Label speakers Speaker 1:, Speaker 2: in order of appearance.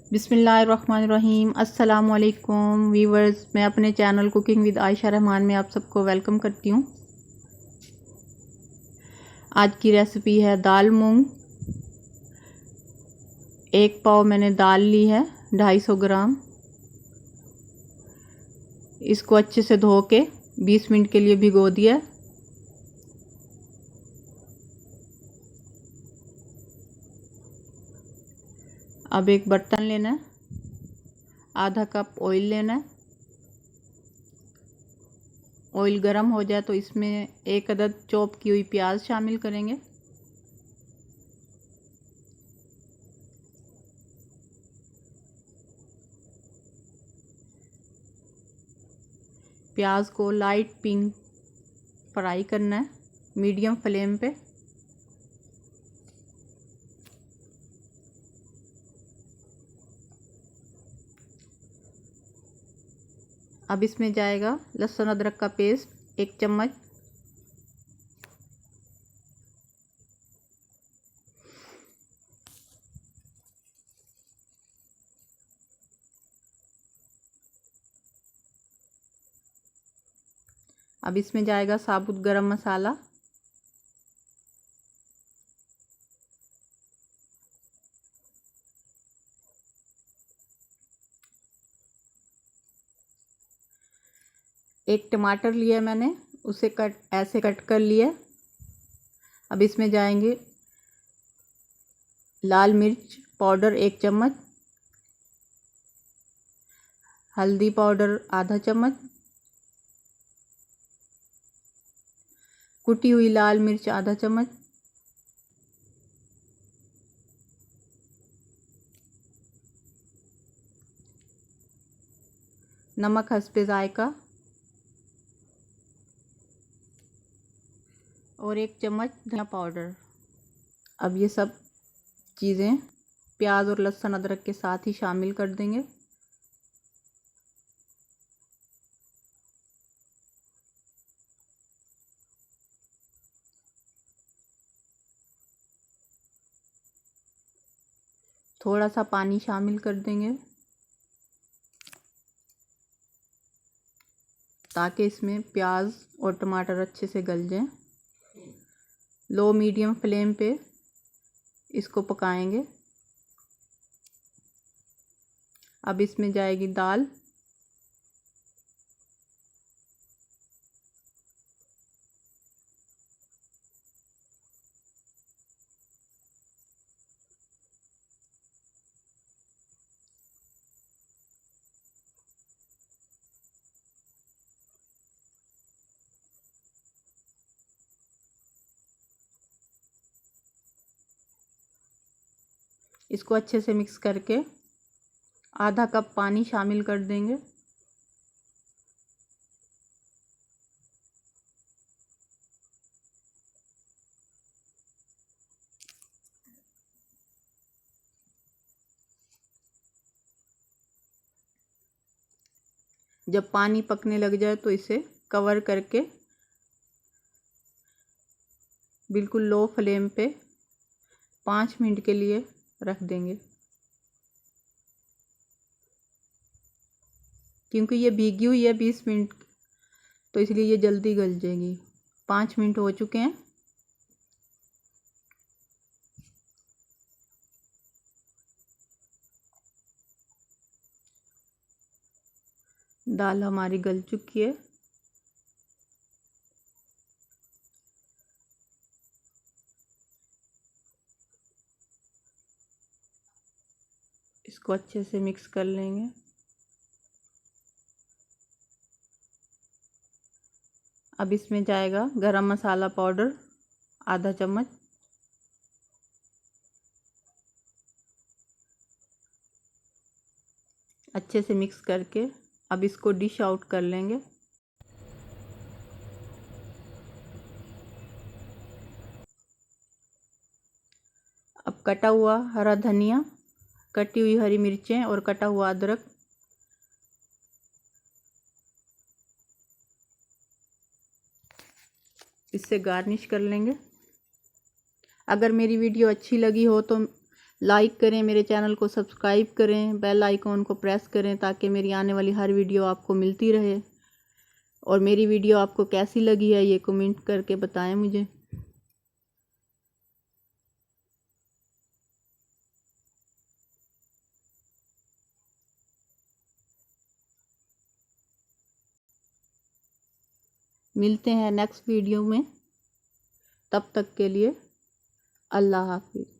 Speaker 1: बिस्मिल्लाहिर्रहमानिर्रहीम। अस्सलाम वालेकुम वीवर्स, मैं अपने channel cooking with Ayesha Rahman में आप सबको वेलकम करती हूँ। आज की रेसिपी है दाल मूंग। एक पाव मैंने दाल ली है, 250 ग्राम। इसको अच्छे से धो के 20 मिनट के लिए भिगो दिया। अब एक बर्तन लेना है, आधा कप ऑयल लेना है। ऑयल गर्म हो जाए तो इसमें एक अदद चॉप की हुई प्याज शामिल करेंगे। प्याज को लाइट पिंक फ्राई करना है, मीडियम फ्लेम पे। अब इसमें जाएगा लहसुन अदरक का पेस्ट 1 चम्मच। अब इसमें जाएगा साबुत गरम मसाला, एक टमाटर लिया मैंने, उसे ऐसे कट कर लिया। अब इसमें जाएंगे लाल मिर्च पाउडर 1 चम्मच, हल्दी पाउडर आधा चम्मच, कुटी हुई लाल मिर्च आधा चम्मच, नमक हस्बे जायका और 1 चम्मच धनिया पाउडर। अब ये सब चीज़ें प्याज और लहसुन अदरक के साथ ही शामिल कर देंगे। थोड़ा सा पानी शामिल कर देंगे ताकि इसमें प्याज और टमाटर अच्छे से गल जाएं। लो मीडियम फ्लेम पे इसको पकाएंगे। अब इसमें जाएगी दाल। इसको अच्छे से मिक्स करके आधा कप पानी शामिल कर देंगे। जब पानी पकने लग जाए तो इसे कवर करके बिल्कुल लो फ्लेम पे 5 मिनट के लिए रख देंगे, क्योंकि ये भीगी हुई है 20 मिनट, तो इसलिए ये जल्दी गल जाएगी। 5 मिनट हो चुके हैं। दाल हमारी गल चुकी है। इसको अच्छे से मिक्स कर लेंगे। अब इसमें जाएगा गरम मसाला पाउडर आधा चम्मच, अच्छे से मिक्स करके अब इसको डिश आउट कर लेंगे। अब कटा हुआ हरा धनिया, कटी हुई हरी मिर्चें और कटा हुआ अदरक इससे गार्निश कर लेंगे। अगर मेरी वीडियो अच्छी लगी हो तो लाइक करें, मेरे चैनल को सब्सक्राइब करें, बेल आइकॉन को प्रेस करें ताकि मेरी आने वाली हर वीडियो आपको मिलती रहे। और मेरी वीडियो आपको कैसी लगी है ये कमेंट करके बताएं मुझे। मिलते हैं नेक्स्ट वीडियो में, तब तक के लिए अल्लाह हाफिज़।